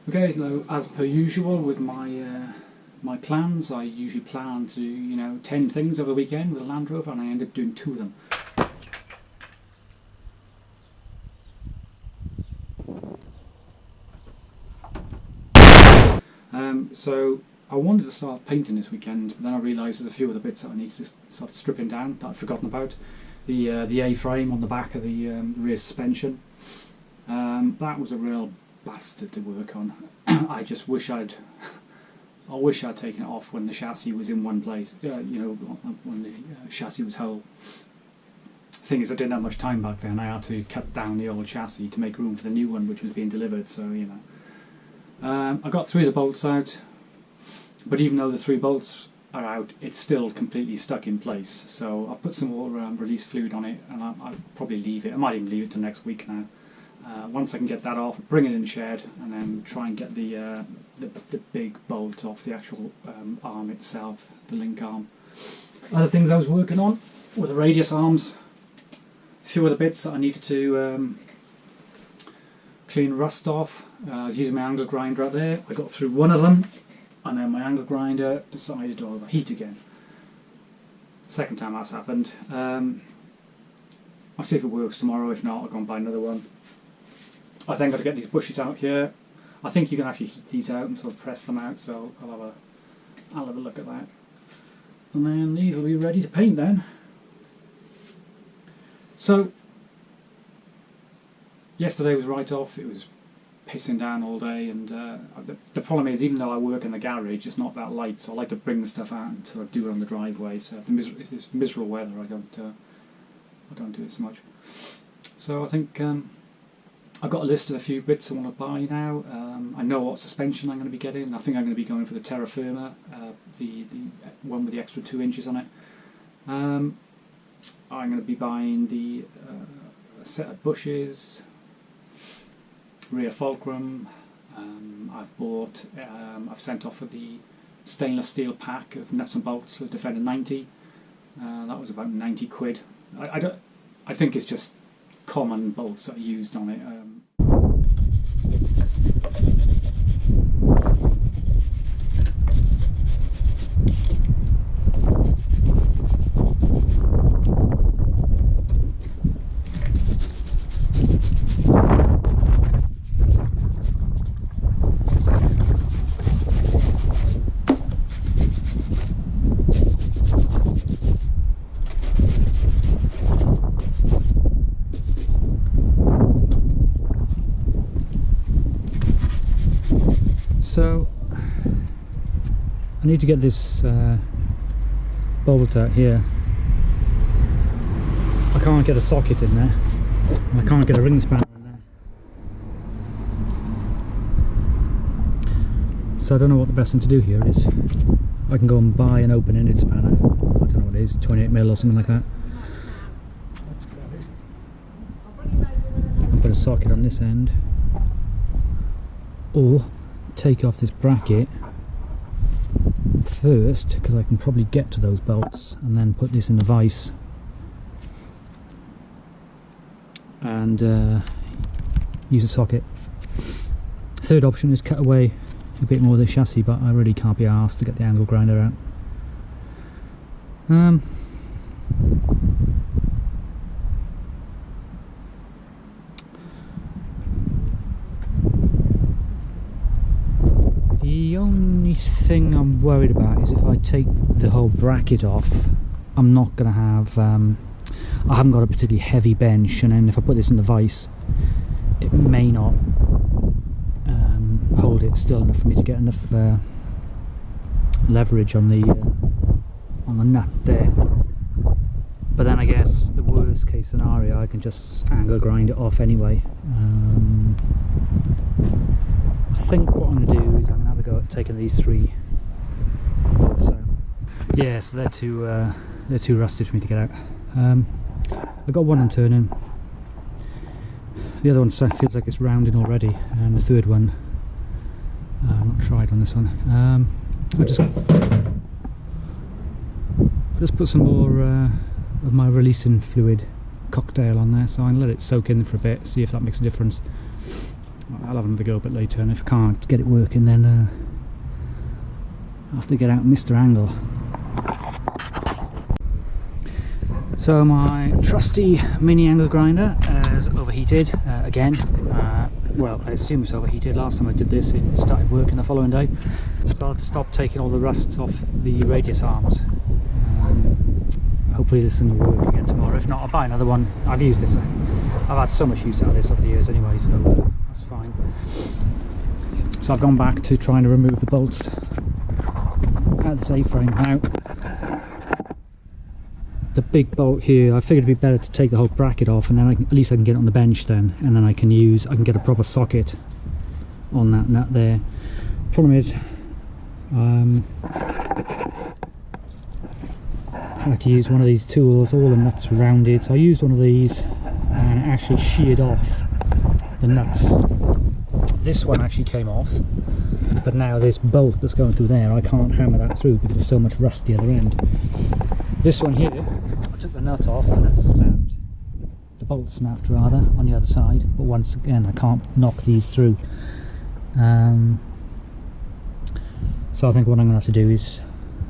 Okay, so as per usual with my plans, I usually plan to 10 things over the weekend with a Land Rover, and I end up doing 2 of them. So I wanted to start painting this weekend, but then I realised there's a few other bits that I need to just start stripping down that I'd forgotten about. The A-frame on the back of the rear suspension. That was a real bastard to work on. I just wish I'd taken it off when the chassis was in one place. When the chassis was whole. The thing is, I didn't have much time back then. I had to cut down the old chassis to make room for the new one, which was being delivered. So I got 3 of the bolts out, but even though the 3 bolts are out, it's still completely stuck in place. So I'll put some more release fluid on it, and I'll probably leave it. I might even leave it till next week now. Once I can get that off, bring it in the shed, and then try and get the big bolt off the actual arm itself, the link arm. Other things I was working on were the radius arms. A few other bits that I needed to clean rust off. I was using my angle grinder out there. I got through one of them, and then my angle grinder decided to overheat again. Second time that's happened. I'll see if it works tomorrow. If not, I'll go and buy another one. I think I've got to get these bushes out here. I think you can actually heat these out and sort of press them out, so I'll have a look at that. And then these will be ready to paint then. So yesterday was right off. It was pissing down all day, and the problem is, even though I work in the garage, it's not that light, so I like to bring the stuff out and sort of do it on the driveway. So if it's miserable weather, I don't do it so much. So I think I've got a list of a few bits I want to buy now. I know what suspension I'm going to be getting. I think I'm going to be going for the Terra Firma, the one with the extra 2 inches on it. I'm going to be buying the set of bushes, rear fulcrum. I've sent off for the stainless steel pack of nuts and bolts for Defender 90. That was about 90 quid. I think it's just common bolts that are used on it. So I need to get this bolt out here. I can't get a socket in there, and I can't get a ring spanner in there. So I don't know what the best thing to do here is. I can go and buy an open-ended spanner. I don't know what it is, 28mm or something like that. I'll put a socket on this end, or take off this bracket first, because I can probably get to those bolts, and then put this in a vise and use a socket. Third option is cut away a bit more of the chassis, but I really can't be arsed to get the angle grinder out. The only thing I'm worried about is if I take the whole bracket off, I'm not going to have, I haven't got a particularly heavy bench, and then if I put this in the vise, it may not hold it still enough for me to get enough leverage on the nut there. But then I guess the worst case scenario, I can just angle grind it off anyway. I think what I'm going to do is I'm going to have a go at taking these 3 bolts out. Yeah, so they're too rusted for me to get out. I've got one I'm turning. The other one feels like it's rounding already, and the third one I'm not tried on this one. I'll just put some more of my releasing fluid cocktail on there, so I can let it soak in for a bit, see if that makes a difference. I'll have another go a bit later, and if I can't get it working, then I'll have to get out Mr. Angle. So my trusty mini angle grinder has overheated again. Well, I assume it's overheated. Last time I did this, it started working the following day. So I'll stop taking all the rust off the radius arms. Hopefully this thing will work again tomorrow. If not, I'll buy another one. I've used this. I've had so much use out of this over the years anyway, so that's fine. So I've gone back to trying to remove the bolts out of this A-frame now. The big bolt here, I figured it'd be better to take the whole bracket off, and then at least I can get it on the bench then, and then I can get a proper socket on that nut there. Problem is, I had to use one of these tools. All the nuts were rounded, so I used one of these and it actually sheared off the nuts. This one actually came off, but now this bolt that's going through there, I can't hammer that through because there's so much rust the other end. This one here, I took the nut off and it snapped. The bolt snapped rather on the other side, but once again I can't knock these through. So I think what I'm going to have to do is,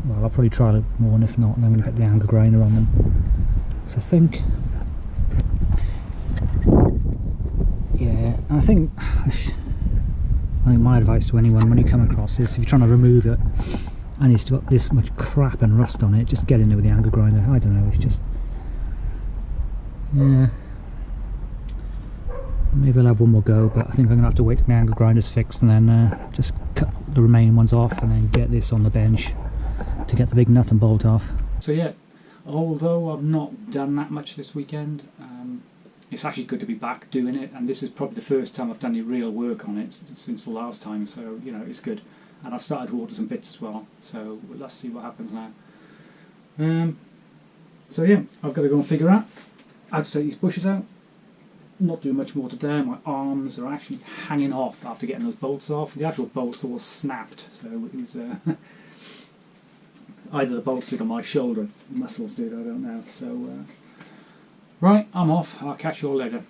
well, I'll probably try a little more, and if not, then I'm going to get the angle grinder on them. So I think, yeah, I think my advice to anyone when you come across this, if you're trying to remove it and it's got this much crap and rust on it, just get in there with the angle grinder. I don't know, it's just, yeah, maybe I'll have one more go, but I think I'm going to have to wait till my angle grinder's fixed and then just cut the remaining ones off and then get this on the bench to get the big nut and bolt off. So yeah, although I've not done that much this weekend, it's actually good to be back doing it, and this is probably the first time I've done any real work on it since the last time, so you know, it's good. And I've started to order some bits as well, so let's see what happens now. So yeah, I've got to go and figure out how to take these bushes out. Not doing much more today. My arms are actually hanging off after getting those bolts off. The actual bolts all snapped, so it was either the bolts took on my shoulder muscles did, I don't know. So right, I'm off. I'll catch you all later.